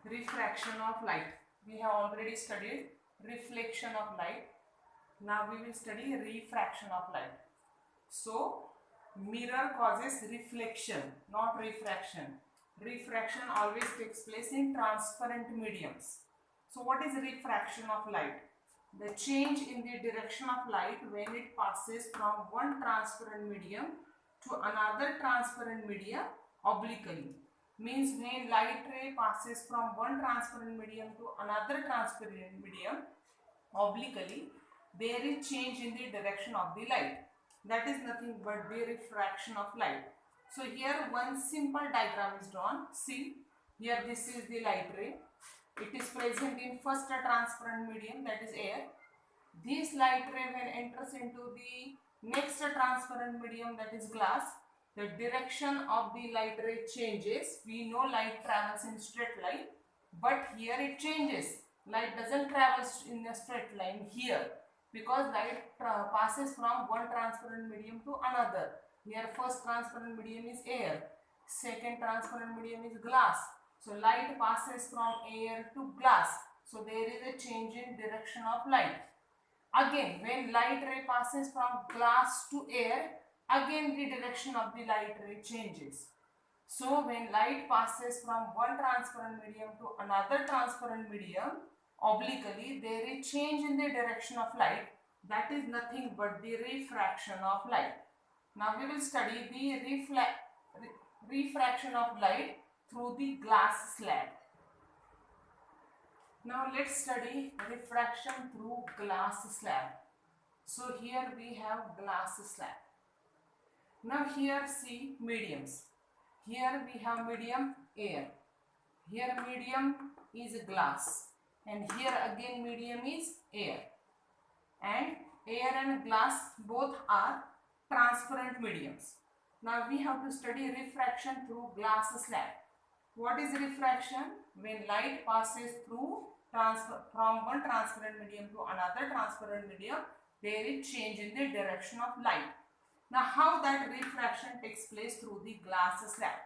refraction of light. We have already studied reflection of light. Now we will study refraction of light. So mirror causes reflection, not refraction. Refraction always takes place in transparent mediums. So what is refraction of light? The change in the direction of light when it passes from one transparent medium to another transparent medium obliquely. Means when light ray passes from one transparent medium to another transparent medium obliquely, there is change in the direction of the light. That is nothing but the refraction of light. So here one simple diagram is drawn. See, here this is the light ray. It is present in first a transparent medium, that is air. This light ray when enters into the next transparent medium, that is glass, the direction of the light ray changes. We know light travels in straight line, but here it changes. Light doesn't travel in a straight line here, because light passes from one transparent medium to another. Here first transparent medium is air, second transparent medium is glass. So light passes from air to glass. So there is a change in direction of light. Again, when light ray passes from glass to air, again the direction of the light ray changes. So when light passes from one transparent medium to another transparent medium obliquely, there is change in the direction of light. That is nothing but the refraction of light. Now we will study the refraction of light through the glass slab. Now let's study refraction through glass slab. So here we have glass slab. Now here see mediums. Here we have medium air. Here medium is glass. And here again medium is air. And air and glass both are transparent mediums. Now we have to study refraction through glass slab. What is refraction? When light passes through from one transparent medium to another transparent medium, there is change in the direction of light. Now how that refraction takes place through the glass slab.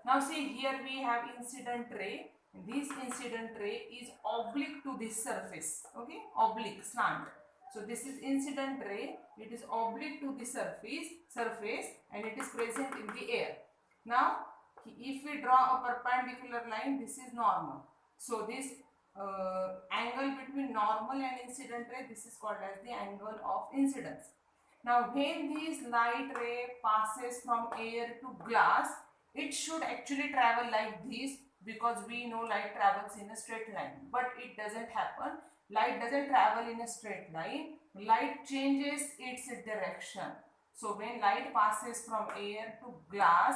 Now see, here we have incident ray. This incident ray is oblique to this surface. Okay, oblique, slant. So this is incident ray. It is oblique to the surface and it is present in the air. Now if we draw a perpendicular line, this is normal. So this angle between normal and incident ray, this is called as the angle of incidence. Now when this light ray passes from air to glass, it should actually travel like this, because we know light travels in a straight line, but it doesn't happen. Light doesn't travel in a straight line. Light changes its direction. So when light passes from air to glass,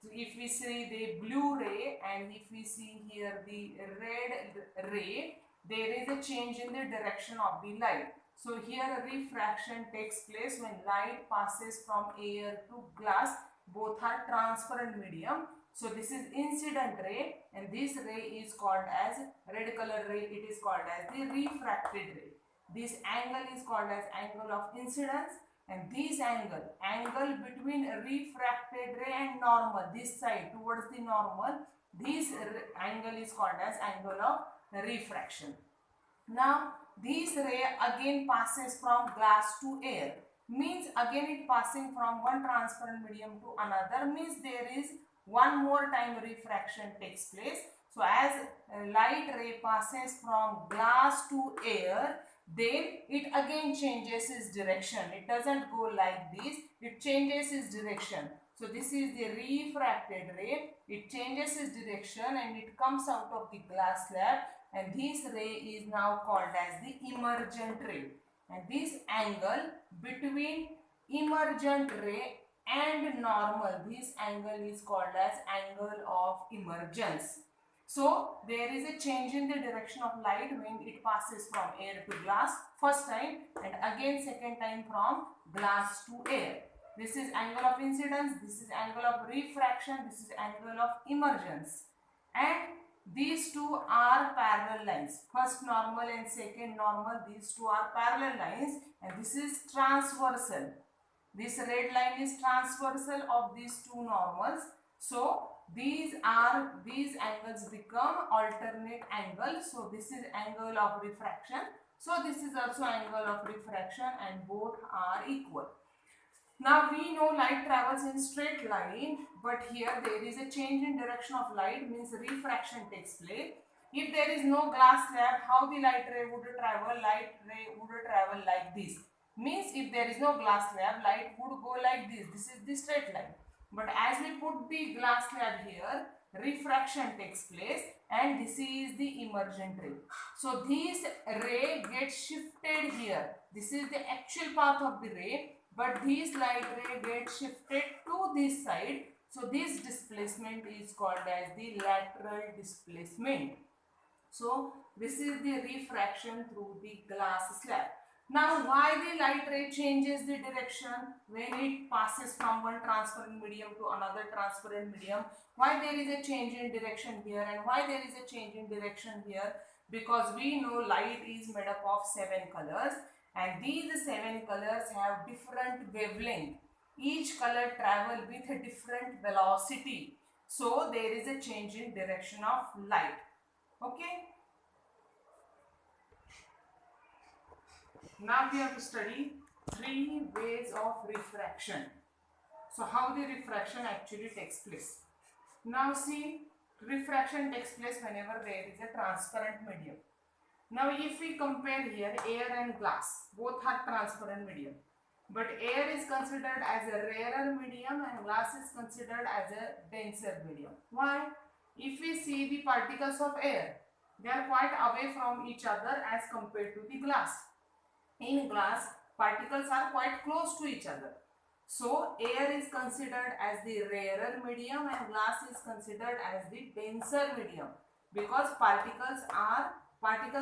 if we see the blue ray and if we see here the red ray, there is a change in the direction of the light. So here refraction takes place when light passes from air to glass. Both are transparent medium. So this is incident ray and this ray is called as red color ray. It is called as the refracted ray. This angle is called as angle of incidence, and this angle between refracted ray and normal, this side towards the normal, this angle is called as angle of refraction. Now this ray again passes from glass to air, means again it passing from one transparent medium to another, means there is one more time refraction takes place. So as light ray passes from glass to air, then it again changes its direction. It doesn't go like this, it changes its direction. So this is the refracted ray. It changes its direction and it comes out of the glass slab, and this ray is now called as the emergent ray. And this angle between emergent ray and normal, this angle is called as angle of emergence. So there is a change in the direction of light when it passes from air to glass first time, and again second time from glass to air. This is angle of incidence, this is angle of refraction, this is angle of emergence. And these two are parallel lines. First normal and second normal, these two are parallel lines, and this is transversal. This red line is transversal of these two normals. So these angles become alternate angle. So this is angle of refraction. So this is also angle of refraction, and both are equal. Now we know light travels in straight line, but here there is a change in direction of light, means refraction takes place. If there is no glass slab, how the light ray would travel? Light ray would travel like this. Means if there is no glass slab, light would go like this. This is the straight line. But as we put the glass slab here, refraction takes place, and this is the emergent ray. So this ray gets shifted here. This is the actual path of the ray, but this light ray gets shifted to this side. So this displacement is called as the lateral displacement. So this is the refraction through the glass slab. Now why the light ray changes the direction when it passes from one transparent medium to another transparent medium? Why there is a change in direction here, and why there is a change in direction here? Because we know light is made up of 7 colors, and these 7 colors have different wavelength. Each color travel with a different velocity. So there is a change in direction of light. Okay. Now we have to study 3 ways of refraction. So how the refraction actually takes place. Now see, refraction takes place whenever there is a transparent medium. Now if we compare here air and glass, both are transparent medium. But air is considered as a rarer medium and glass is considered as a denser medium. Why? If we see the particles of air, they are quite away from each other as compared to the glass. In glass, particles are quite close to each other. So air is considered as the rarer medium and glass is considered as the denser medium, because particles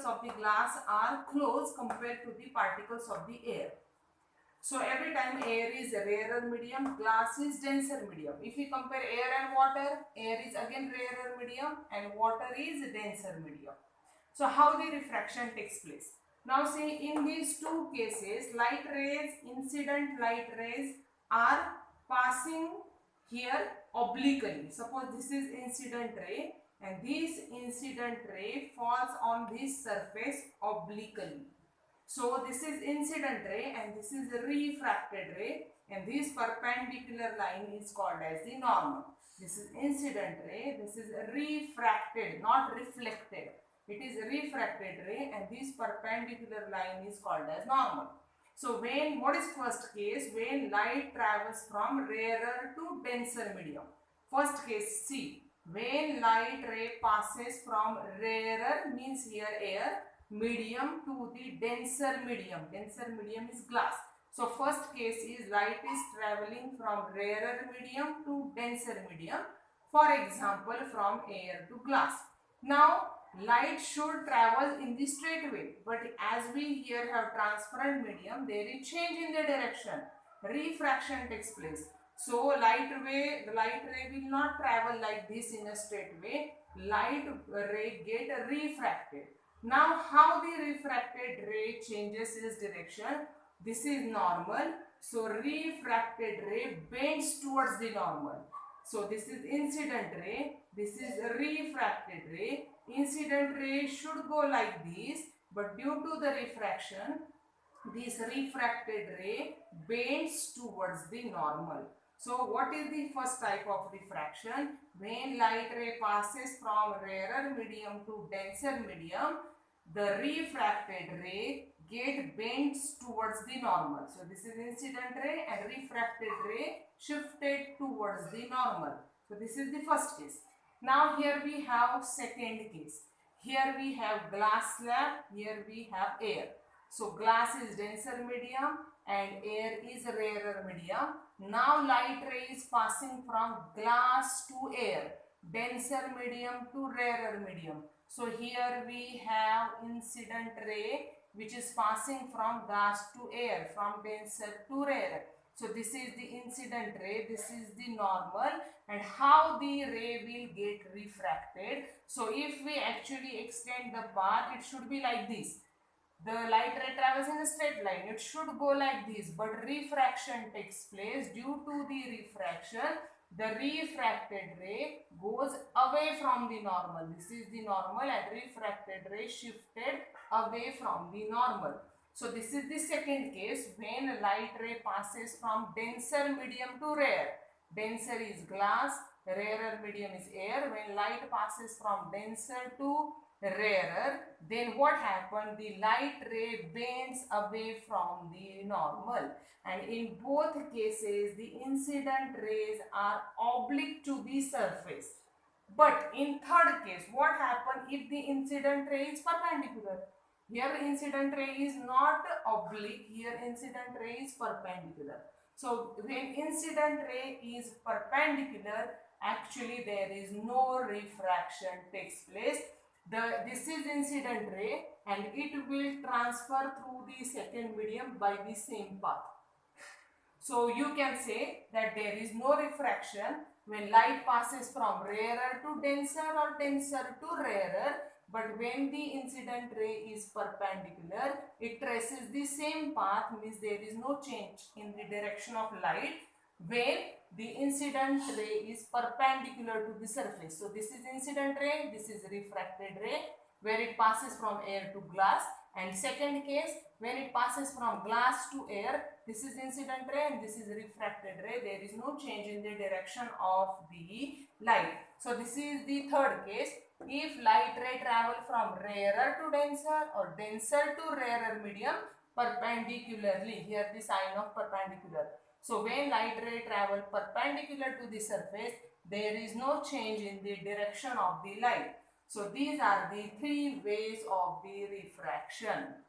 of the glass are close compared to the particles of the air. So every time air is a rarer medium, glass is denser medium. If we compare air and water, air is again rarer medium and water is denser medium. So how the refraction takes place? Now see, in these two cases, light rays, incident light rays are passing here obliquely. Suppose this is incident ray and this incident ray falls on this surface obliquely. So this is incident ray and this is refracted ray, and this perpendicular line is called as the normal. This is incident ray, this is refracted, not reflected. It is refracted ray and this perpendicular line is called as normal. So what is first case? When light travels from rarer to denser medium. First case, see, when light ray passes from rarer, means here air, medium to the denser medium. Denser medium is glass. So first case is light is traveling from rarer medium to denser medium. For example, from air to glass. Now light should travel in the straight way, but as we here have transparent medium, there is change in the direction. Refraction takes place. So the light ray will not travel like this in a straight way. Light ray get refracted. Now how the refracted ray changes its direction? This is normal. So refracted ray bends towards the normal. So this is incident ray. This is refracted ray. Incident ray should go like this, but due to the refraction, this refracted ray bends towards the normal. So what is the first type of refraction? When light ray passes from rarer medium to denser medium, the refracted ray bends towards the normal. So this is incident ray and refracted ray shifted towards the normal. So this is the first case. Now here we have second case. Here we have glass slab, here we have air. So glass is denser medium and air is rarer medium. Now light ray is passing from glass to air, denser medium to rarer medium. So here we have incident ray which is passing from glass to air, from denser to rarer. So this is the incident ray, this is the normal, and how the ray will get refracted. So if we actually extend the path, it should be like this. The light ray travels in a straight line, it should go like this, but refraction takes place. Due to the refraction, the refracted ray goes away from the normal. This is the normal and refracted ray shifted away from the normal. So this is the second case when light ray passes from denser medium to rare. Denser is glass, rarer medium is air. When light passes from denser to rarer, then what happened? The light ray bends away from the normal. And in both cases, the incident rays are oblique to the surface. But in third case, what happens if the incident ray is perpendicular? Here incident ray is not oblique, here incident ray is perpendicular. So when incident ray is perpendicular, actually there is no refraction takes place. This is incident ray and it will transfer through the second medium by the same path. So you can say that there is no refraction when light passes from rarer to denser or denser to rarer. But when the incident ray is perpendicular, it traces the same path, means there is no change in the direction of light when the incident ray is perpendicular to the surface. So this is incident ray, this is refracted ray where it passes from air to glass, and second case when it passes from glass to air, this is incident ray and this is refracted ray. There is no change in the direction of the light. So this is the third case. If light ray travel from rarer to denser or denser to rarer medium perpendicularly, here the sign of perpendicular. So when light ray travel perpendicular to the surface, there is no change in the direction of the light. So these are the three ways of the refraction.